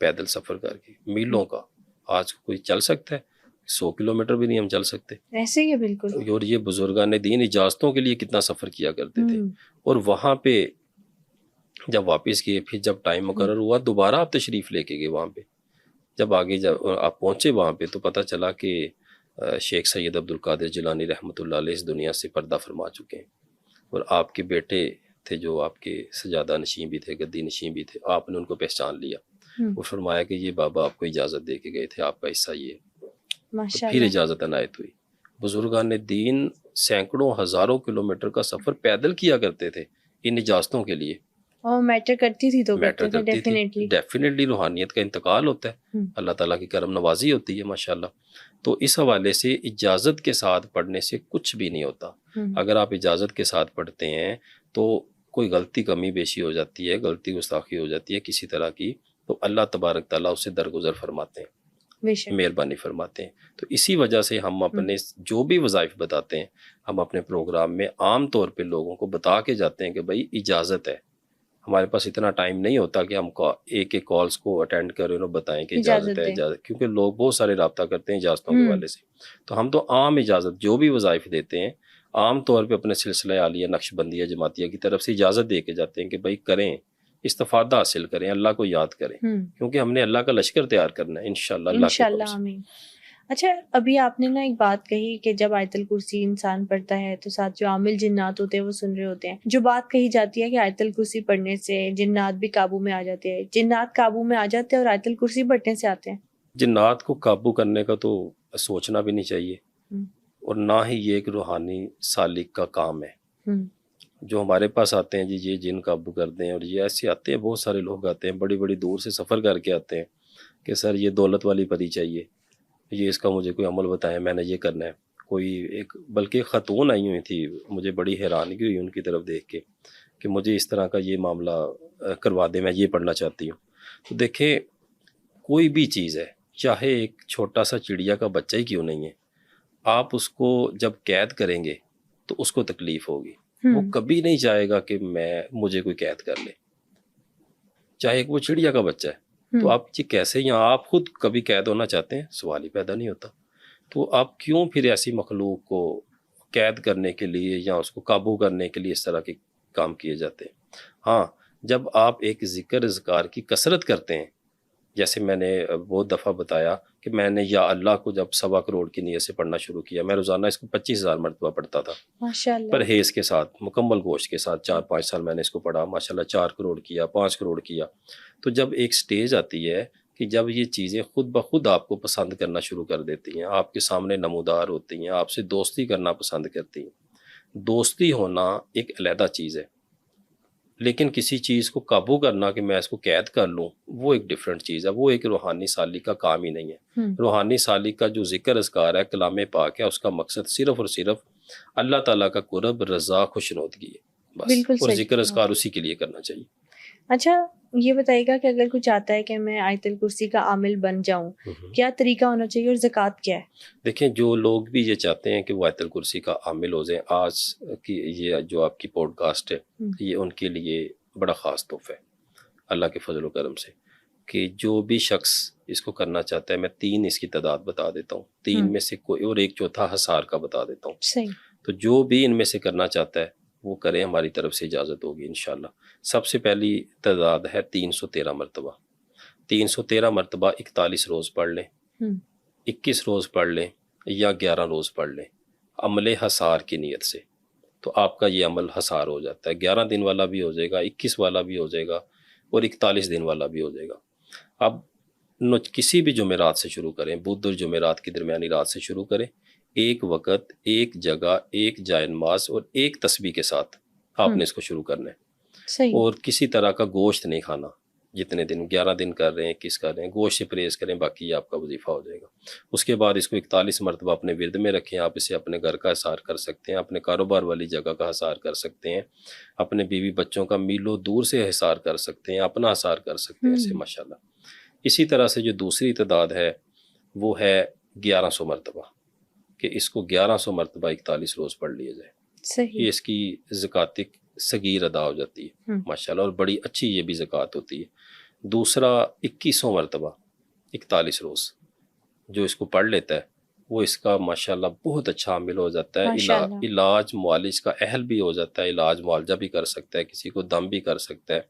پیدل سفر کر کے میلوں کا. آج کوئی چل سکتا ہے؟ 100 کلومیٹر بھی نہیں ہم چل سکتے. ایسے ہی ہے بالکل. اور یہ بزرگان دین اجازتوں کے لیے کتنا سفر کیا کرتے تھے. اور وہاں پہ جب واپس گئے، پھر جب ٹائم مقرر ہوا دوبارہ آپ تشریف لے کے گئے وہاں پہ. جب آگے جب آپ پہنچے وہاں پہ تو پتہ چلا کہ شیخ سید عبد القادر جیلانی رحمۃ اللہ علیہ اس دنیا سے پردہ فرما چکے ہیں. اور آپ کے بیٹے تھے جو آپ کے سجادہ نشین بھی تھے، گدی نشین بھی تھے، آپ نے ان کو پہچان لیا. وہ فرمایا کہ یہ بابا آپ کو اجازت دے کے گئے تھے، آپ کا حصہ یہ. تو پھر اجازت عنایت ہوئی. بزرگان دین سینکڑوں ہزاروں کلومیٹر کا سفر پیدل کیا کرتے تھے ان اجازتوں کے لیے. میٹر کرتی تھی تو میٹر کرتی تھی، ڈیفینیٹلی روحانیت کا انتقال ہوتا ہے، اللہ تعالیٰ کی کرم نوازی ہوتی ہے ماشاءاللہ. تو اس حوالے سے اجازت کے ساتھ پڑھنے سے کچھ بھی نہیں ہوتا. اگر آپ اجازت کے ساتھ پڑھتے ہیں تو کوئی غلطی کمی بیشی ہو جاتی ہے، غلطی گستاخی ہو جاتی ہے کسی طرح کی، تو اللہ تبارک تعالیٰ اسے درگزر فرماتے ہیں، مہربانی فرماتے ہیں. تو اسی وجہ سے ہم اپنے جو بھی وظائف بتاتے ہیں ہم اپنے پروگرام میں عام طور پہ لوگوں کو بتا کے جاتے ہیں کہ بھائی اجازت ہے. ہمارے پاس اتنا ٹائم نہیں ہوتا کہ ہم ایک کالز کو اٹینڈ کریں اور بتائیں کہ اجازت ہے اجازت، کیونکہ لوگ بہت سارے رابطہ کرتے ہیں اجازتوں کے حوالے سے. تو ہم تو عام اجازت جو بھی وظائف دیتے ہیں عام طور پہ اپنے سلسلہ عالیہ نقش بندیہ جماعتیہ کی طرف سے اجازت دے کے جاتے ہیں کہ بھائی کریں، استفادہ حاصل کریں، اللہ کو یاد کریں، کیونکہ ہم نے اللہ کا لشکر تیار کرنا ہے انشاءاللہ. انشاءاللہ آمین. اچھا ابھی آپ نے ایک بات کہی کہ جب آیت الکرسی انسان پڑھتا ہے تو ساتھ جو عامل جنات ہوتے ہیں وہ سن رہے ہوتے ہیں. جو بات کہی جاتی ہے کہ آیت الکرسی پڑھنے سے جنات بھی قابو میں آ جاتے ہیں، جنات قابو میں آ جاتے ہیں اور آیت الکرسی پڑھنے سے آتے ہیں؟ جنات کو قابو کرنے کا تو سوچنا بھی نہیں چاہیے، اور نہ ہی یہ ایک روحانی سالک کا کام ہے. جو ہمارے پاس آتے ہیں جی یہ جن قابو کر دیں، اور یہ ایسے آتے ہیں، بہت سارے لوگ آتے ہیں بڑی بڑی دور سے سفر کر کے آتے ہیں کہ سر یہ دولت والی پری چاہیے، یہ اس کا مجھے کوئی عمل بتائیں، میں نے یہ کرنا ہے. کوئی ایک بلکہ خاتون آئی ہوئی تھی، مجھے بڑی حیرانگی ہوئی ان کی طرف دیکھ کے کہ مجھے اس طرح کا یہ معاملہ کروا دیں، میں یہ پڑھنا چاہتی ہوں. تو دیکھیں کوئی بھی چیز ہے، چاہے ایک چھوٹا سا چڑیا کا بچہ ہی کیوں نہیں ہے، آپ اس کو جب قید کریں گے تو اس کو تکلیف ہوگی. وہ کبھی نہیں چاہے گا کہ مجھے کوئی قید کر لے، چاہے وہ چڑیا کا بچہ ہے. تو آپ یہ کیسے، یہاں آپ خود کبھی قید ہونا چاہتے ہیں؟ سوال ہی پیدا نہیں ہوتا. تو آپ کیوں پھر ایسی مخلوق کو قید کرنے کے لیے یا اس کو قابو کرنے کے لیے اس طرح کے کام کیے جاتے ہیں؟ ہاں جب آپ ایک ذکر اذکار کی کثرت کرتے ہیں، جیسے میں نے بہت دفعہ بتایا کہ میں نے یا اللہ کو جب 1.25 کروڑ کی نیت سے پڑھنا شروع کیا، میں روزانہ اس کو 25,000 مرتبہ پڑھتا تھا پرہیز کے ساتھ، مکمل گوشت کے ساتھ. 4-5 سال میں نے اس کو پڑھا، ماشاءاللہ 4 کروڑ کیا، 5 کروڑ کیا. تو جب ایک سٹیج آتی ہے کہ جب یہ چیزیں خود بخود آپ کو پسند کرنا شروع کر دیتی ہیں، آپ کے سامنے نمودار ہوتی ہیں، آپ سے دوستی کرنا پسند کرتی ہیں. دوستی ہونا ایک علیحدہ چیز ہے، لیکن کسی چیز کو قابو کرنا کہ میں اس کو قید کر لوں وہ ایک ڈفرینٹ چیز ہے، وہ ایک روحانی سالک کا کام ہی نہیں ہے۔ روحانی سالک کا جو ذکر اذکار ہے، کلام پاک ہے، اس کا مقصد صرف اور صرف اللہ تعالیٰ کا قرب، رضا، خوشنودگی ہے بس، بالکل اور صحیح ذکر کہا۔ اذکار اسی کے لیے کرنا چاہیے۔ اچھا یہ بتائیے گا کہ اگر کوئی چاہتا ہے کہ میں آیت الکرسی کا عامل بن جاؤں، کیا طریقہ ہونا چاہیے اور زکوٰۃ کیا ہے؟ دیکھیں جو لوگ بھی یہ چاہتے ہیں کہ وہ آیت الکرسی کا عامل ہو جائیں، آج کی یہ جو آپ کی پوڈ کاسٹ ہے یہ ان کے لیے بڑا خاص تحفہ ہے اللہ کے فضل و کرم سے، کہ جو بھی شخص اس کو کرنا چاہتا ہے، میں 3 اس کی تعداد بتا دیتا ہوں، 3 میں سے کوئی، اور ایک چوتھا حصار کا بتا دیتا ہوں۔ صحیح۔ تو جو بھی ان میں سے کرنا چاہتا ہے وہ کریں، ہماری طرف سے اجازت ہوگی انشاءاللہ۔ سب سے پہلی تعداد ہے 313 مرتبہ۔ 313 مرتبہ 41 روز پڑھ لیں، 21 روز پڑھ لیں یا 11 روز پڑھ لیں عمل حصار کی نیت سے، تو آپ کا یہ عمل حصار ہو جاتا ہے۔ 11 دن والا بھی ہو جائے گا، 21 والا بھی ہو جائے گا، اور 41 دن والا بھی ہو جائے گا۔ اب کسی بھی جمعرات سے شروع کریں، بدھ اور جمعرات کی درمیانی رات سے شروع کریں، ایک وقت، ایک جگہ، ایک جائے نماز اور ایک تسبیح کے ساتھ آپ نے اس کو شروع کرنا ہے۔ صحیح۔ اور کسی طرح کا گوشت نہیں کھانا، جتنے دن 11 دن کر رہے ہیں، 21 کر رہے ہیں، گوشت سے پرہیز کریں، باقی یہ آپ کا وظیفہ ہو جائے گا۔ اس کے بعد اس کو 41 مرتبہ اپنے ورد میں رکھیں۔ آپ اسے اپنے گھر کا حصار کر سکتے ہیں، اپنے کاروبار والی جگہ کا حصار کر سکتے ہیں، اپنے بیوی بچوں کا میلوں دور سے حصار کر سکتے ہیں، اپنا حصار کر سکتے ہیں، اسے ماشاءاللہ۔ اسی طرح سے جو دوسری تعداد ہے وہ ہے 1100 مرتبہ، کہ اس کو 1100 مرتبہ 41 روز پڑھ لیے جائے۔ صحیح۔ یہ اس کی زکوٰۃ صغیر ادا ہو جاتی ہے ماشاءاللہ، اور بڑی اچھی یہ بھی زکوٰۃ ہوتی ہے۔ دوسرا 2100 مرتبہ 41 روز جو اس کو پڑھ لیتا ہے وہ اس کا ماشاءاللہ بہت اچھا عامل ہو جاتا ہے، ماشاءاللہ۔ علاج معالج کا اہل بھی ہو جاتا ہے، علاج معالجہ بھی کر سکتا ہے، کسی کو دم بھی کر سکتا ہے۔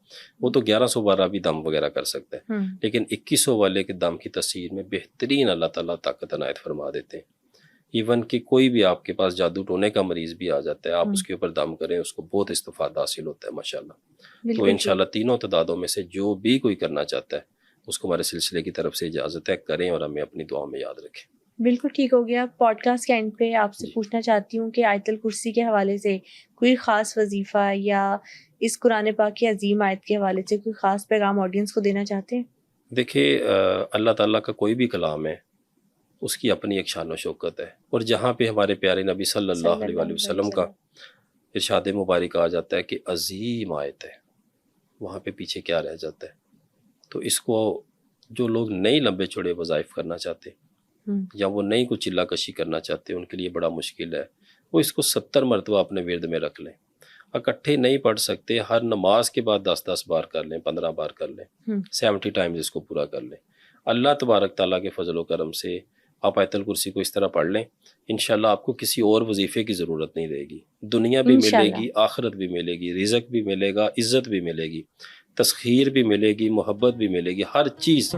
وہ تو 1100 والا بھی دم وغیرہ کر سکتا ہے، لیکن 2100 والے کے دم کی تاثیر میں بہترین اللہ تعالیٰ طاقت عنایت فرما دیتے ہیں۔ ایون کہ کوئی بھی آپ کے پاس جادو ٹونے کا مریض بھی آ جاتا ہے، آپ اس کے اوپر دم کریں، اس کو بہت استفادہ حاصل ہوتا ہے ماشاءاللہ۔ تو انشاءاللہ تینوں تعدادوں میں سے جو بھی کوئی کرنا چاہتا ہے اس کو ہمارے سلسلے کی طرف سے اجازت ہے، کریں اور ہمیں اپنی دعا میں یاد رکھیں۔ بالکل ٹھیک ہو گیا۔ پوڈ کاسٹ کے اینڈ پہ آپ سے پوچھنا چاہتی ہوں کہ آیت الکرسی کے حوالے سے کوئی خاص وظیفہ یا اس قرآن پاک کی عظیم آیت کے حوالے سے کوئی خاص پیغام آڈینس کو دینا چاہتے ہیں؟ دیکھیے اللہ تعالیٰ کا کوئی بھی کلام ہے اس کی اپنی ایک شان و شوکت ہے، اور جہاں پہ ہمارے پیارے نبی صلی اللہ علیہ وآلہ وسلم کا ارشاد مبارک آ جاتا ہے کہ عظیم آیت ہے، وہاں پہ پیچھے کیا رہ جاتا ہے؟ تو اس کو جو لوگ نئی لمبے چوڑے وظائف کرنا چاہتے یا وہ نئی کوئی چلا کشی کرنا چاہتے ہیں، ان کے لیے بڑا مشکل ہے، وہ اس کو 70 مرتبہ اپنے ورد میں رکھ لیں۔ اکٹھے نہیں پڑھ سکتے، ہر نماز کے بعد 10 بار کر لیں، 15 بار کر لیں، 70 ٹائمز اس کو پورا کر لیں۔ اللہ تبارک تعالیٰ کے فضل و کرم سے آپ آیت الکرسی کو اس طرح پڑھ لیں، انشاءاللہ آپ کو کسی اور وظیفے کی ضرورت نہیں رہے گی، دنیا بھی ملے گی، آخرت بھی ملے گی، رزق بھی ملے گا، عزت بھی ملے گی، تسخیر بھی ملے گی، محبت بھی ملے گی، ہر چیز